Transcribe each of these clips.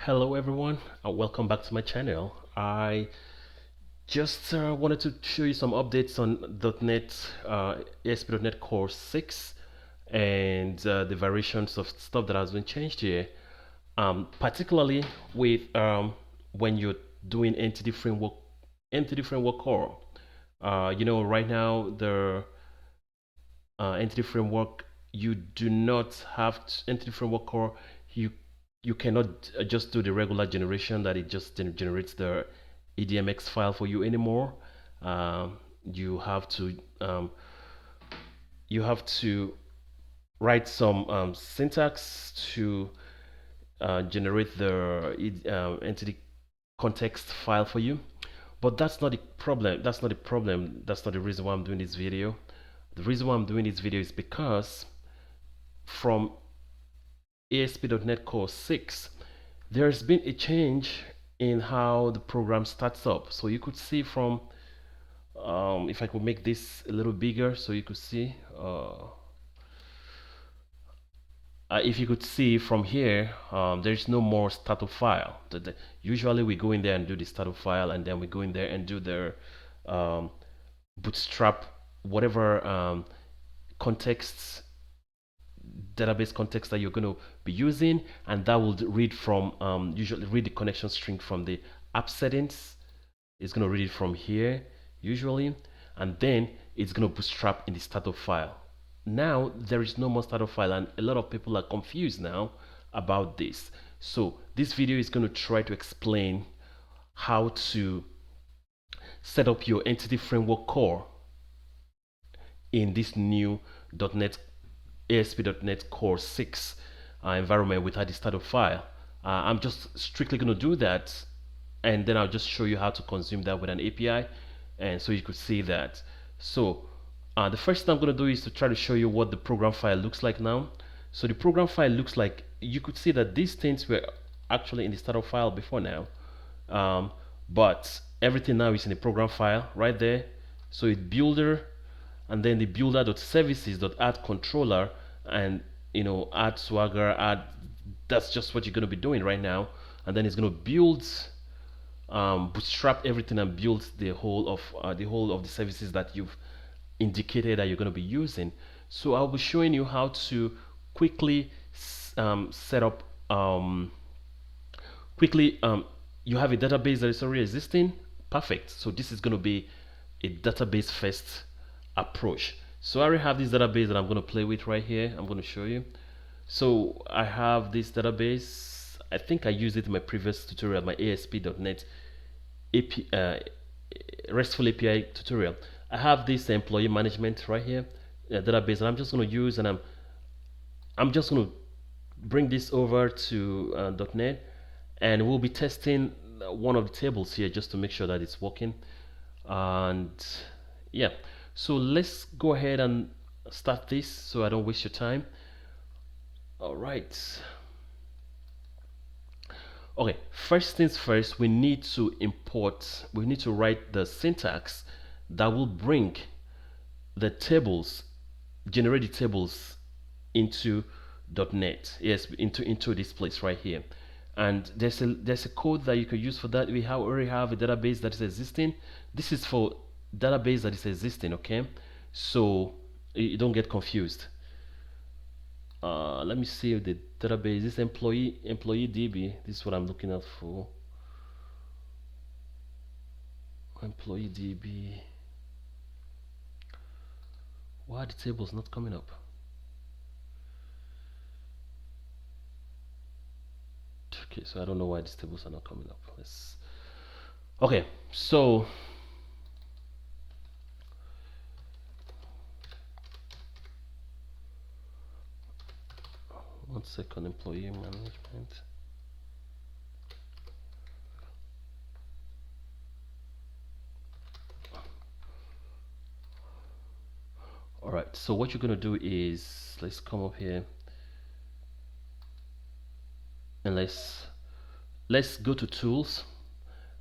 Hello everyone, welcome back to my channel. I just wanted to show you some updates on .NET, ASP.NET Core 6 and the variations of stuff that has been changed here. Particularly with when you're doing Entity Framework Core. Right now the Entity Framework, you do not have Entity Framework Core. You you cannot just do the regular generation that it just generates the EDMX file for you anymore. Um, you have to um, you have to write some syntax to generate the entity context file for you. But that's not the problem. That's not the problem. That's not the reason why I'm doing this video. The reason why I'm doing this video is because from ASP.NET Core 6, there's been a change in how the program starts up. So you could see from, if I could make this a little bigger so you could see, if you could see from here, there's no more startup file. Usually we go in there and do the startup file, and then we go in there and do the um, bootstrap, whatever contexts, database context that you're going to be using, and that will read from usually read the connection string from the app settings. It's going to read it from here usually, and then it's going to bootstrap in the startup file. Now there is no more startup file, and a lot of people are confused now about this. So this video is going to try to explain how to set up your entity framework core in this new .NET ASP.NET Core 6 environment without the startup file. I'm just strictly going to do that, and then I'll just show you how to consume that with an API, and so you could see that. So the first thing I'm going to do is to try to show you what the program file looks like now. So the program file looks like, you could see that these things were actually in the startup file before now, but everything now is in the program file right there. So it's builder, and then the builder.services.add controller, and add swagger, add, that's just what you're going to be doing right now. And then it's going to build, bootstrap everything and build the whole of the services that you've indicated that you're going to be using. So I'll be showing you how to quickly set up quickly you have a database that is already existing. Perfect. So this is going to be a database first approach. So I already have this database that I'm going to play with right here. I'm going to show you. So I have this database. I think I used it in my previous tutorial, my ASP.NET AP, RESTful API tutorial. I have this employee management right here, database, and I'm just going to use, and I'm just going to bring this over to .NET, and we'll be testing one of the tables here just to make sure that it's working. And yeah, so let's go ahead and start this so I don't waste your time. All right. Okay, first things first, we need to write the syntax that will bring the tables, generate the tables into .NET, yes, into this place right here. And there's a code that you can use for that. We already have a database that is existing. This is for database that is existing, okay? So you don't get confused. Let me see if the database, this employee DB, this is what I'm looking out for. Employee DB. Why are the tables not coming up? Okay, so I don't know why these tables are not coming up. Okay, so one second, employee management. All right, so what you're gonna do is, let's come up here and let's go to tools,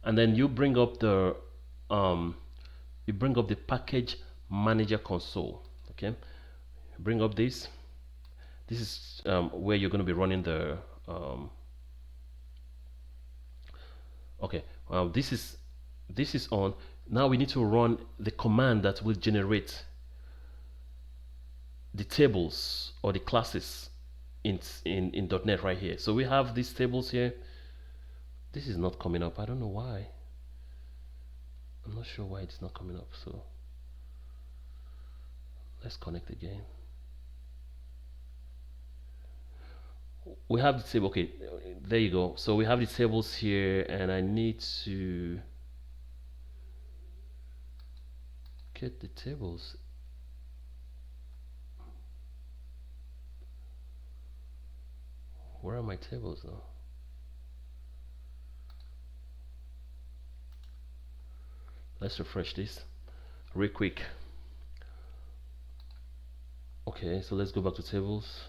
and then you bring up the package manager console. Okay, bring up this. This is where you're going to be running the Okay, this is on. Now we need to run the command that will generate the tables or the classes in .NET right here. So we have these tables here. This is not coming up. I don't know why. I'm not sure why it's not coming up. So let's connect again. We have the table. Okay, there you go. So we have the tables here, and I need to get the tables. Where are my tables now? Let's refresh this real quick. Okay, so let's go back to tables.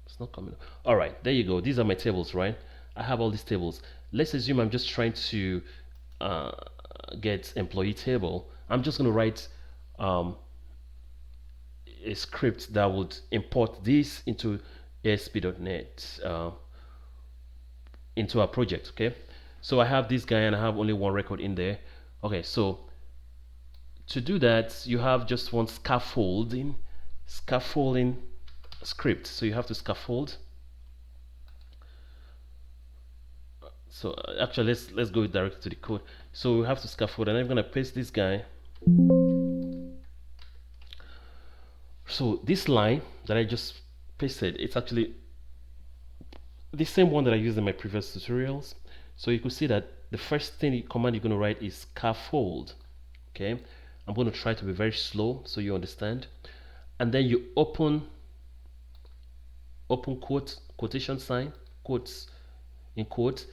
It's not coming up. All right, there you go. These are my tables, right? I have all these tables. Let's assume I'm just trying to uh, get employee table. I'm just going to write um, a script that would import this into ASP.NET into our project. Okay, so I have this guy and I have only one record in there. Okay, so to do that, you have just one scaffolding script. So you have to scaffold. So actually, let's go directly to the code. So we have to scaffold, and I'm gonna paste this guy. So this line that I just pasted, it's actually the same one that I used in my previous tutorials. So you could see that the first command you're going to write is scaffold. Okay, I'm going to try to be very slow so you understand. And then you open quotation sign, quotes in quotes.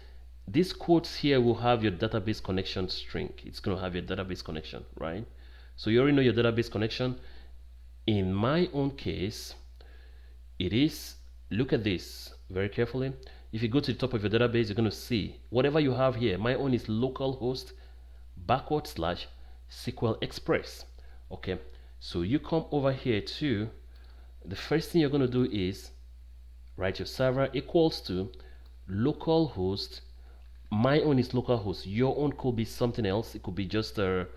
These quotes here will have your database connection string. It's going to have your database connection, right? So you already know your database connection. In my own case, it is, look at this very carefully. If you go to the top of your database, you're going to see whatever you have here. My own is localhost / SQL Express. Okay, so you come over here to, the first thing you're going to do is write your server equals to localhost. My own is localhost. Your own could be something else. It could be just a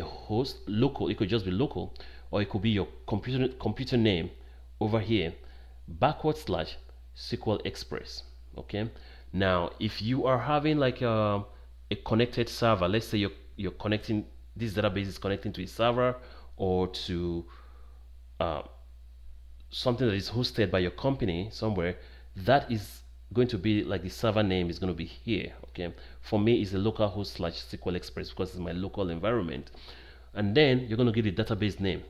host local. It could just be local, or it could be your computer name over here / SQL Express. Okay, now if you are having like a connected server, let's say you're connecting, this database is connecting to a server or to uh, something that is hosted by your company somewhere, that is going to be like the server name is going to be here. Okay, for me it's a localhost / SQL Express because it's my local environment. And then you're going to give the database name.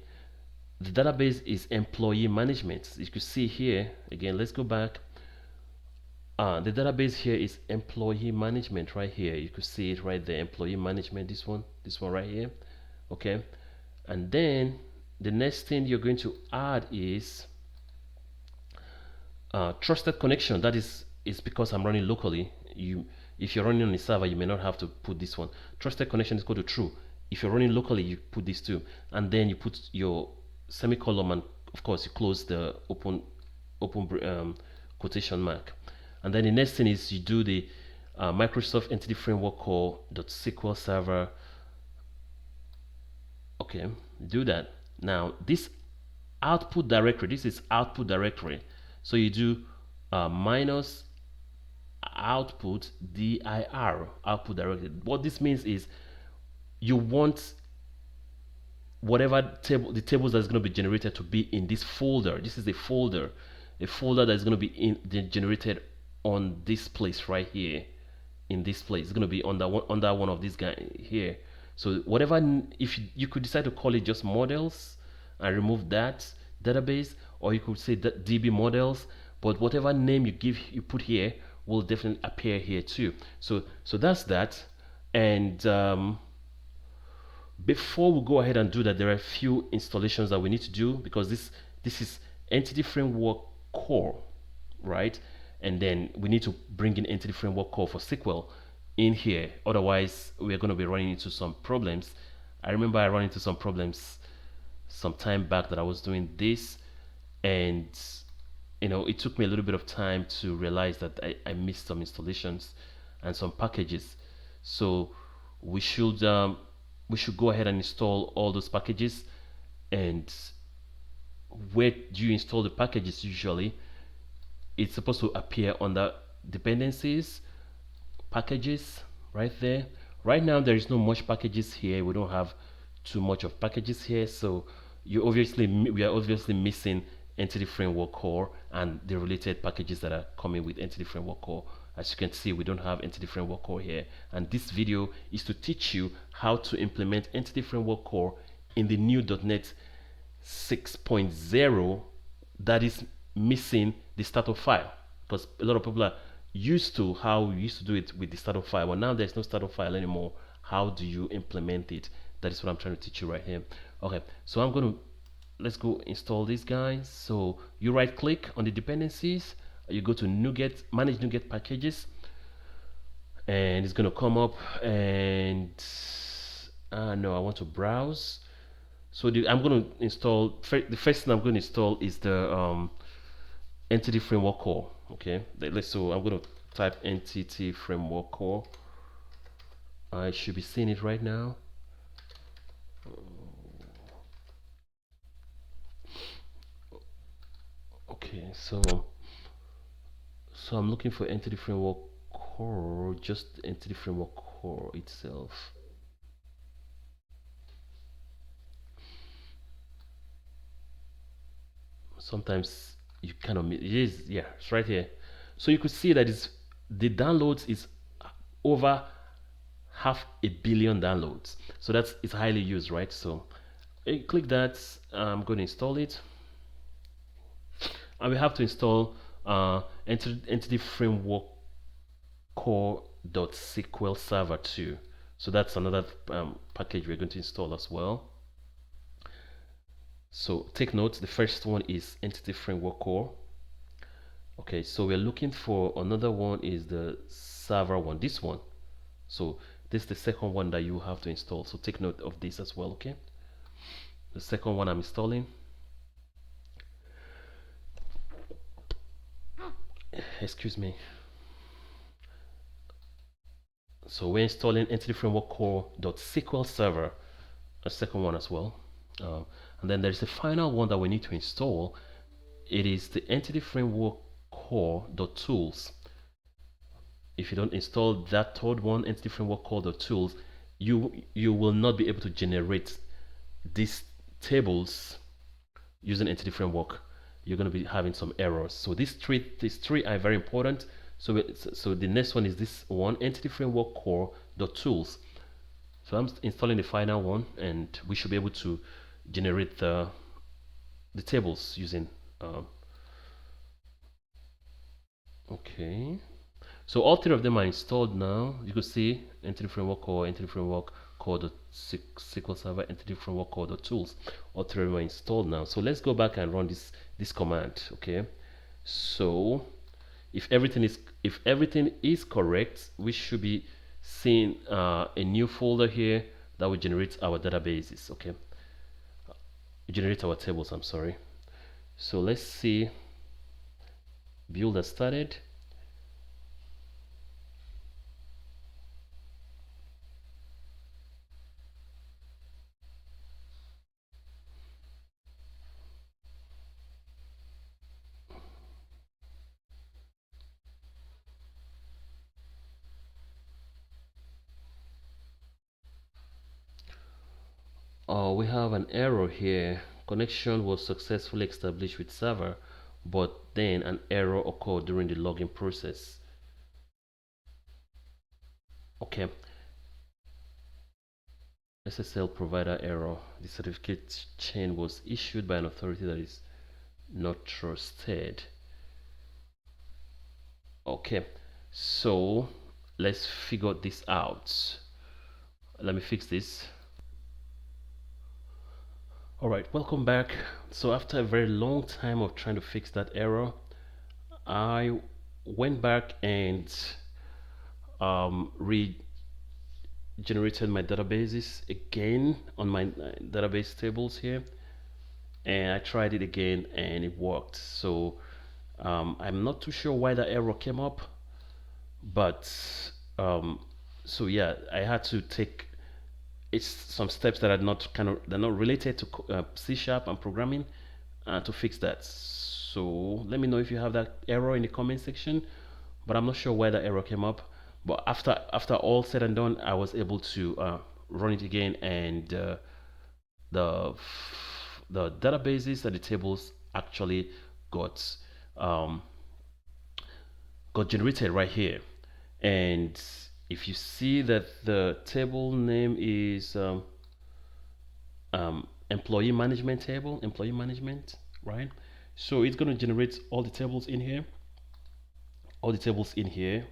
The database is employee management. You can see here again, let's go back. The database here is employee management right here. You could see it right there, employee management, this one right here. Okay, and then the next thing you're going to add is trusted connection. That is because I'm running locally. If you're running on a server, you may not have to put this one. Trusted connection is equal to true. If you're running locally, you put this too, and then you put your semicolon, and of course you close the open quotation mark. And then the next thing is you do the Microsoft EntityFrameworkCore .SQL server. Okay, do that. Now this output directory, this is output directory. So you do minus output dir, output directory. What this means is you want whatever the tables that's going to be generated to be in this folder. This is a folder that's going to be generated on this place right here. In this place, it's going to be under one of these guys here. So whatever, if you could decide to call it just models and remove that database, or you could say that DB models, but whatever name you put here will definitely appear here too. So that's that. And before we go ahead and do that, there are a few installations that we need to do, because this is EntityFrameworkCore, right? And then we need to bring in EntityFrameworkCore for SQL in here. Otherwise, we're going to be running into some problems. I remember I ran into some problems some time back that I was doing this, and it took me a little bit of time to realize that I missed some installations and some packages. So we should um, we should go ahead and install all those packages. And where do you install the packages usually? It's supposed to appear under dependencies, packages, right there. Right now there is no much packages here. We don't have too much of packages here, so we are obviously missing Entity Framework Core and the related packages that are coming with Entity Framework Core. As you can see, we don't have Entity Framework Core here, and this video is to teach you how to implement Entity Framework Core in the new .NET 6.0 that is missing the startup file, because a lot of people are used to how we used to do it with the startup file. Well, now there's no startup file anymore. How do you implement it? That is what I'm trying to teach you right here. Okay, so let's go install these guys. So you right click on the dependencies, you go to NuGet, manage NuGet packages, and it's going to come up. And no, I want to browse. So I'm going to install, the first thing I'm going to install is the Entity Framework Core. Okay, so I'm going to type Entity Framework Core. I should be seeing it right now. Okay, so I'm looking for Entity Framework Core, just Entity Framework Core itself. Sometimes you kind of, it is, yeah, it's right here. So you could see that the downloads is over 500,000,000 downloads. So it's highly used, right? So you click that. I'm going to install it, and we have to install Entity Framework Core.SQL Server 2. So that's another package we're going to install as well. So take note, the first one is Entity Framework Core. Okay, so we're looking for another one, is the server one, this one. So this is the second one that you have to install. So take note of this as well, okay? The second one I'm installing. Excuse me. So we're installing Entity Framework Core.SQL Server, a second one as well. And then there's the final one that we need to install. It is the Entity Framework Core.Tools. If you don't install that third one, Entity Framework Core.Tools, you will not be able to generate these tables using Entity Framework. You're going to be having some errors. So these three are very important. So the next one is this one, Entity Framework Core.Tools. So I'm installing the final one, and we should be able to generate the tables using okay. So all three of them are installed now. You can see Entity Framework Core, Entity Framework Core.SQL Server, Entity Framework Core.Tools. All three of them are installed now. So let's go back and run this command. Okay. So if everything is correct, we should be seeing a new folder here that will generate our databases. Okay. Generate our tables. I'm sorry. So let's see. Build has started. We have an error here. Connection was successfully established with server, but then an error occurred during the login process. Okay. SSL provider error. The certificate chain was issued by an authority that is not trusted. Okay, so let's figure this out. Let me fix this. Alright, welcome back. So after a very long time of trying to fix that error, I went back and regenerated my databases again on my database tables here, and I tried it again and it worked. So I'm not too sure why the error came up, but So yeah, I had to take it's some steps that are not they're not related to C sharp and programming to fix that. So let me know if you have that error in the comment section. But I'm not sure where the error came up. But after all said and done, I was able to run it again, and the the databases and the tables actually got um, got generated right here. And if you see that the table name is employee management table, employee management, right? So it's going to generate all the tables in here, all the tables in here.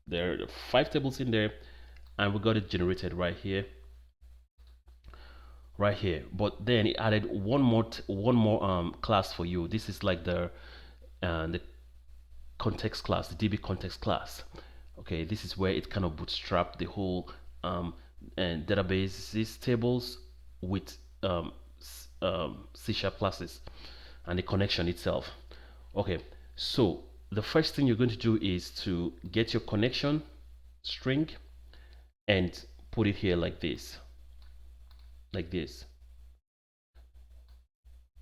There are 5 tables in there, and we got it generated right here, right here. But then it added one more class for you. This is like the context class, the DB context class. Okay, this is where it kind of bootstrap the whole and databases tables with C# classes and the connection itself. Okay, so the first thing you're going to do is to get your connection string and put it here like this, like this.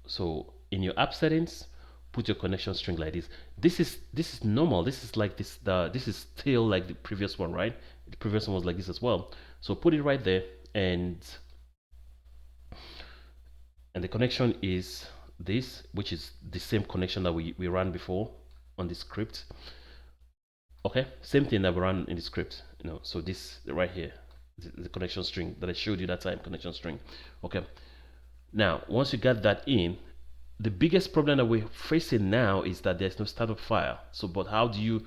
So in your app settings, put your connection string like this. This is normal. This is like this is still like the previous one, right? The previous one was like this as well. So put it right there, and the connection is this, which is the same connection that we ran before on the script. Okay, same thing that we ran in the script. So this right here, the connection string that I showed you that time, connection string. Okay. Now, once you got that in, the biggest problem that we're facing now is that there's no startup file. So, but how do you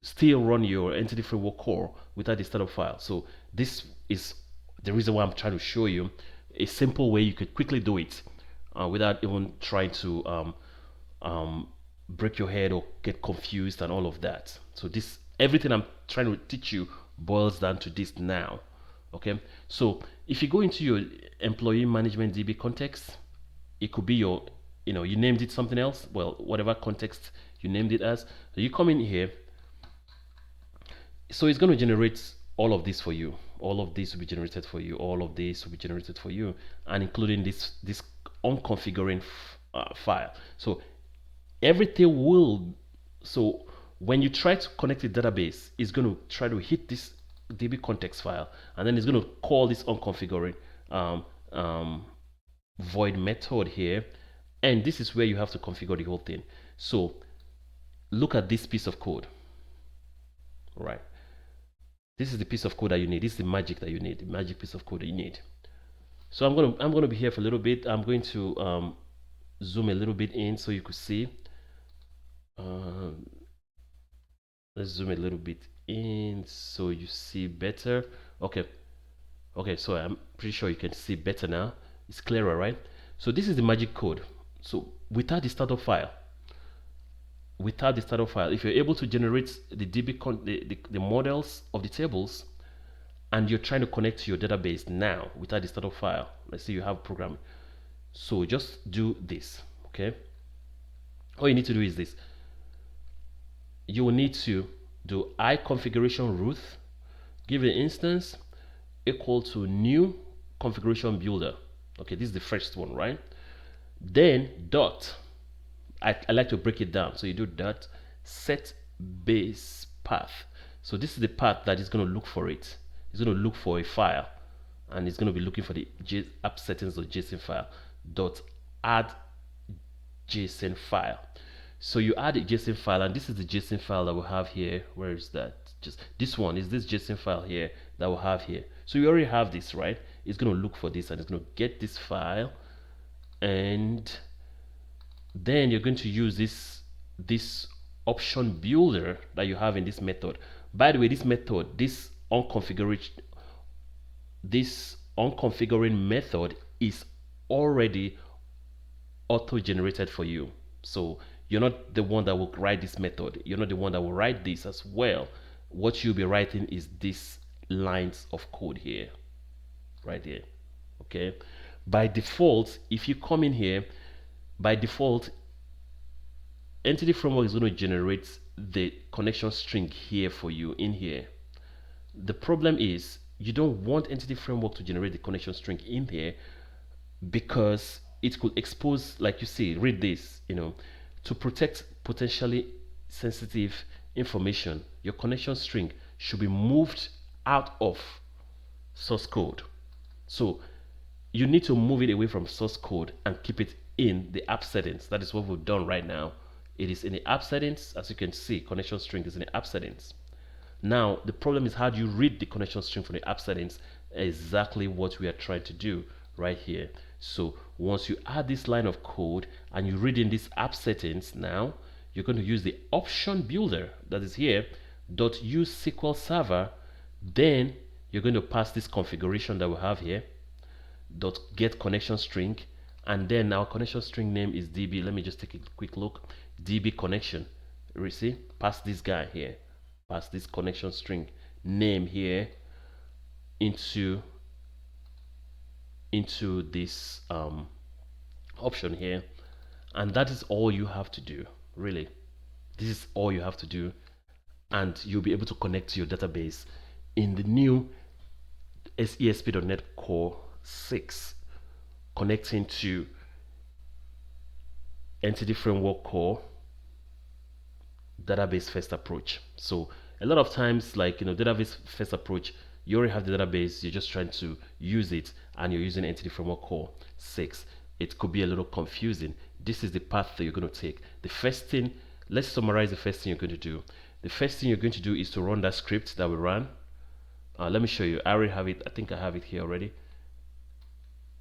still run your Entity Framework Core without the startup file? So this is the reason why I'm trying to show you a simple way you could quickly do it without even trying to break your head or get confused and all of that. So this everything I'm trying to teach you boils down to this now. Okay, so if you go into your employee management DB context, it could be your, you named it something else, well, whatever context you named it as. So you come in here, so it's going to generate all of this for you. All of this will be generated for you. All of this will be generated for you, and including this unconfiguring file. So everything will, so when you try to connect the database, it's going to try to hit this DB context file, and then it's going to call this unconfiguring void method here, and this is where you have to configure the whole thing. So look at this piece of code. All right, this is the piece of code that you need. This is the magic that you need, the magic piece of code that you need. So I'm gonna be here for a little bit. I'm going to zoom a little bit in so you could see. Let's zoom a little bit in so you see better. Okay, so I'm pretty sure you can see better now. It's clearer, right? So this is the magic code. So without the startup file, if you're able to generate the the models of the tables, and you're trying to connect to your database now without the startup file, let's say you have program, so just do this. Okay, all you need to do is this. You will need to do configuration root, give an instance equal to new configuration builder. Okay, this is the first one, right? Then dot, I like to break it down. So you do dot set base path. So this is the path that is going to look for it. It's going to look for a file, and it's going to be looking for the app settings or JSON file. Dot add JSON file. So you add a JSON file, and this is the JSON file that we have here. Where is that? Just this one is this JSON file here that we have here. So you already have this, right? It's going to look for this, and it's going to get this file, and then you're going to use this option builder that you have in this method. By the way, this method, this unconfiguring method is already auto-generated for you. So you're not the one that will write this method. You're not the one that will write this as well. What you'll be writing is these lines of code here, right here. Okay. By default, if you come in here, by default, Entity Framework is going to generate the connection string here for you in here. The problem is you don't want Entity Framework to generate the connection string in there because it could expose, like you see, read this, to protect potentially sensitive information. Your connection string should be moved out of source code. So you need to move it away from source code and keep it in the app settings. That is what we've done right now. It is in the app settings. As you can see, connection string is in the app settings. Now, the problem is, how do you read the connection string from the app settings? Exactly what we are trying to do right here. So once you add this line of code and you read in this app settings, now you're going to use the option builder that is here, .use SQL server. Then you're going to pass this configuration that we have here, .get connection string, and then our connection string name is db. Let me just take a quick look. db connection. You see, pass this guy here, pass this connection string name here into this option here, and that is all you have to do. Really, this is all you have to do, and you'll be able to connect to your database in the new ASP.NET Core 6, connecting to EntityFrameworkCore database first approach. So a lot of times, like, database first approach, you already have the database, you're just trying to use it, and you're using EntityFrameworkCore 6. It could be a little confusing. This is the path that you're going to take. The first thing, let's summarize the first thing you're going to do. The first thing you're going to do is to run that script that we ran. Let me show you. I already have it. I think I have it here already.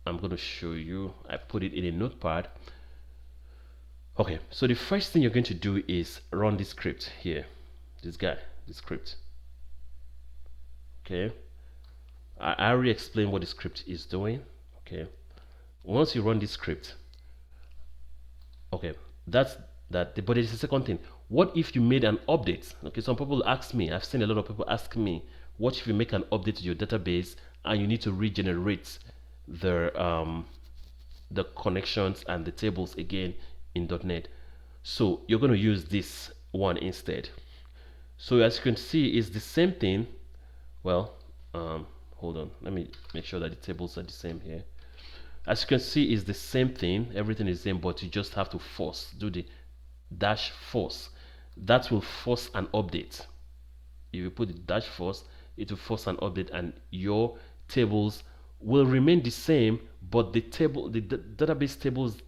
I'm going to show you. I put it in a notepad. Okay, so the first thing you're going to do is run this script here. This script. Okay, I already explained what the script is doing. Okay, once you run this script, okay, that's that. But there's a second thing. What if you made an update? Okay, some people ask me, I've seen a lot of people ask me, what if you make an update to your database and you need to regenerate the connections and the tables again in .NET? So you're going to use this one instead. So as you can see, it's the same thing. Well, hold on, let me make sure that the tables are the same here. As you can see, it's the same thing, everything is the same, but you just have to do the dash force. That will force an update. If you put the dash force, it will force an update, and your tables will remain the same, but the database tables,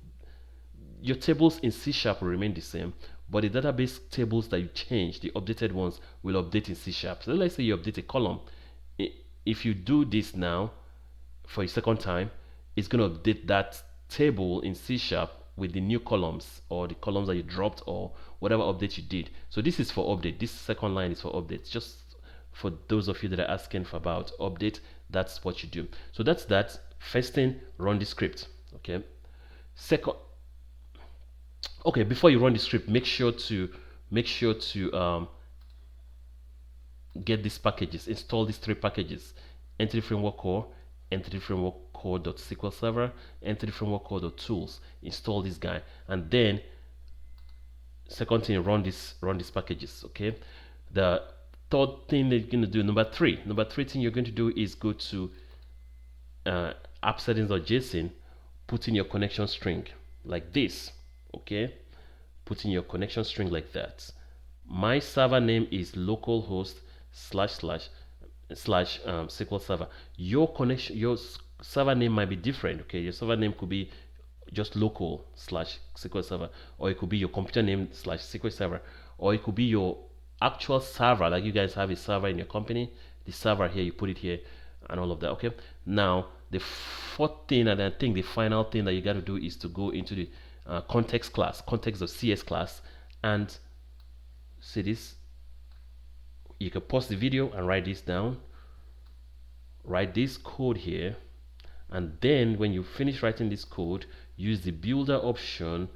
your tables in C# will remain the same, but the database tables that you change, the updated ones, will update in C#. So let's say you update a column. If you do this now for a second time, it's going to update that table in C# with the new columns, or the columns that you dropped, or whatever update you did. So this is for update. This second line is for update. Just for those of you that are asking for about update, that's what you do. So that's that. First thing, run the script. Okay. Second, okay, before you run the script, make sure to get these packages, install these 3 packages: EntityFrameworkCore, EntityFrameworkCore.SQL Server, EntityFrameworkCore.Tools. Install this guy, and then second thing, run these packages. Okay. The third thing that you're going to do, number three thing you're going to do is go to app settings.json, put in your connection string like this. Okay, put in your connection string like that. My server name is localhost / SQL server. Your server name might be different. Okay, your server name could be just local / SQL server, or it could be your computer name / SQL server, or it could be your actual server. Like you guys have a server in your company, the server here, you put it here, and all of that. Okay, now the fourth thing, and I think the final thing that you got to do, is to go into the context.cs class, and see this. You can pause the video and write this down, write this code here, and then when you finish writing this code, use the builder option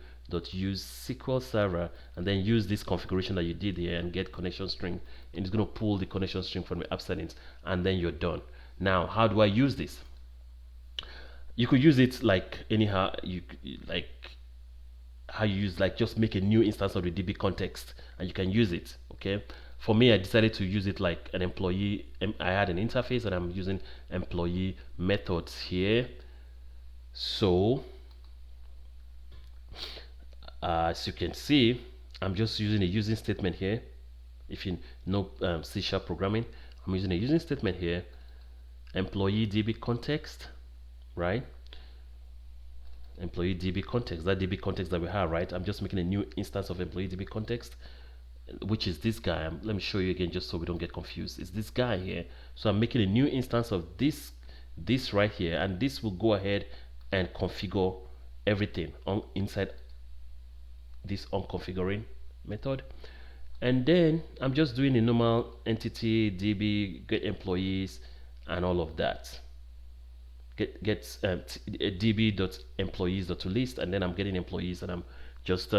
.use SQL server, and then use this configuration that you did here and get connection string, and it's going to pull the connection string from the app settings, and then you're done. Now, how do I use this? You could use it like anyhow, like how you use, like, just make a new instance of the DB context and you can use it. Okay, for me, I decided to use it like an employee. I had an interface and I'm using employee methods here. So as you can see, I'm just using a using statement here. If you know C# programming, I'm using a using statement here. Employee DB context, right? Employee DB context, that DB context that we have, right? I'm just making a new instance of employee DB context, which is this guy. Let me show you again just so we don't get confused. It's this guy here. So I'm making a new instance of this right here, and this will go ahead and configure everything on inside this onConfiguring method. And then I'm just doing a normal entity DB get employees and all of that. Get db.employees.toList, and then I'm getting employees, and I'm just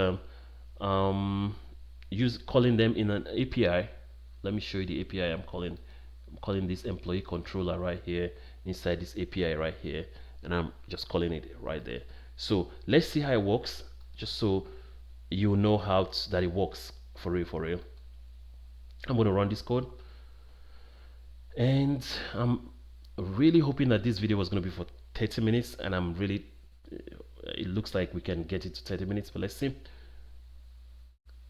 calling them in an API. Let me show you the API I'm calling this employee controller right here inside this API right here, and I'm just calling it right there. So let's see how it works, just so you know that it works for real. I'm going to run this code, and I'm really hoping that this video was going to be for 30 minutes, and I'm really it looks like we can get it to 30 minutes, but let's see.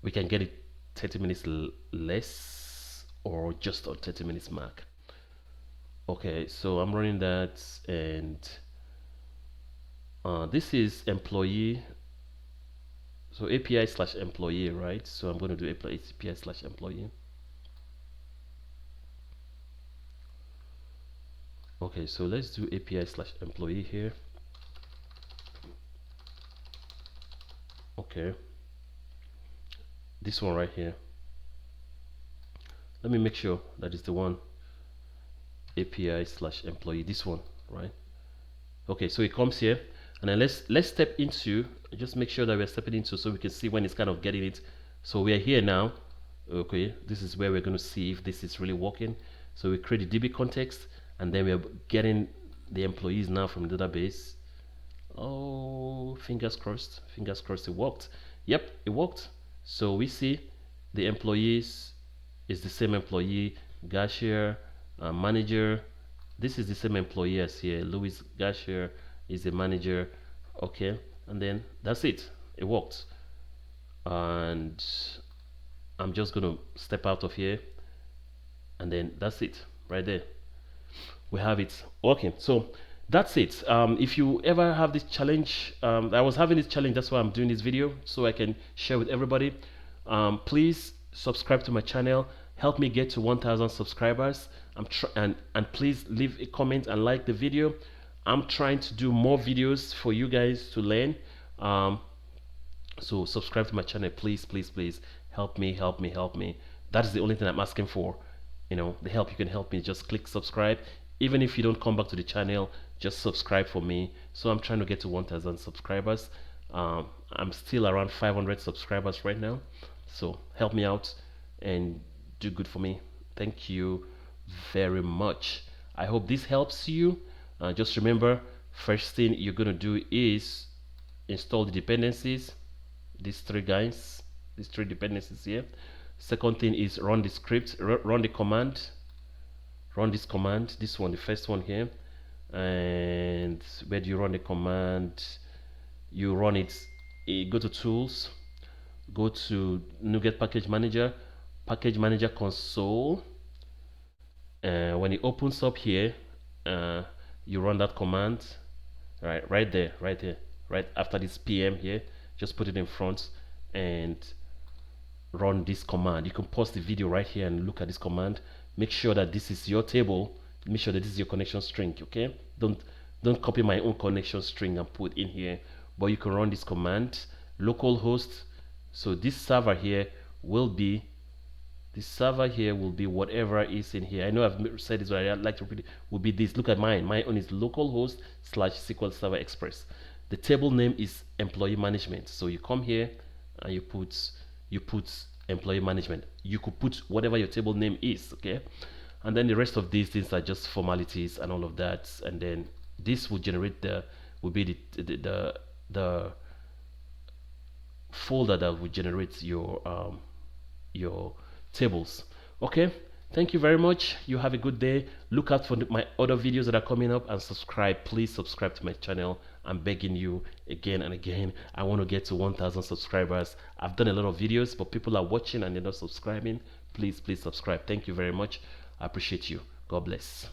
We can get it 30 minutes less or just on 30 minutes mark. Okay, so I'm running that, and this is employee, so API/employee, right? So I'm going to do API/employee. Okay, so let's do API/employee here. Okay, this one right here. Let me make sure that is the one. API/employee, this one, right? Okay, so it comes here, and then let's step into, just make sure that we're stepping into so we can see when it's kind of getting it. So we are here now. Okay, this is where we're going to see if this is really working. So we create the DB context, and then we're getting the employees now from the database. Oh, fingers crossed it worked. Yep, it worked. So we see the employees is the same employee, Gashier, manager. This is the same employee as here. Louis Gashier is the manager. Okay, and then that's it. It worked. And I'm just gonna step out of here, and then that's it right there. We have it. Okay, so that's it. If you ever have this challenge, I was having this challenge, that's why I'm doing this video, so I can share with everybody. Please subscribe to my channel, help me get to 1,000 subscribers. And please leave a comment and like the video. I'm trying to do more videos for you guys to learn. So subscribe to my channel, please. Help me. That is the only thing I'm asking for. The help. You can help me, just click subscribe. Even if you don't come back to the channel, just subscribe for me. So I'm trying to get to 1,000 subscribers. I'm still around 500 subscribers right now, so help me out and do good for me. Thank you very much. I hope this helps you. Just remember, first thing you're gonna do is install the dependencies, these three dependencies here. Second thing is run the script, run the command, run this command, this one, the first one here. And where do you run the command? You run it, go to tools, go to NuGet package manager console. When it opens up here, you run that command right there, right after this PM here. Just put it in front and run this command. You can pause the video right here and look at this command. Make sure that this is your table. Make sure that this is your connection string. Okay, don't copy my own connection string and put in here, but you can run this command localhost. So this server here will be whatever is in here. I know I've said this, but I'd like to repeat it. Will be this. Look at mine. My own is localhost / SQL Server Express. The table name is employee management. So you come here and you put employee management. You could put whatever your table name is, okay? And then the rest of these things are just formalities and all of that. And then this will generate the folder that will generate your tables. Okay, thank you very much. You have a good day. Look out for my other videos that are coming up and subscribe. Please subscribe to my channel. I'm begging you again and again. I want to get to 1,000 subscribers. I've done a lot of videos, but people are watching and they're not subscribing. Please, please subscribe. Thank you very much. I appreciate you. God bless.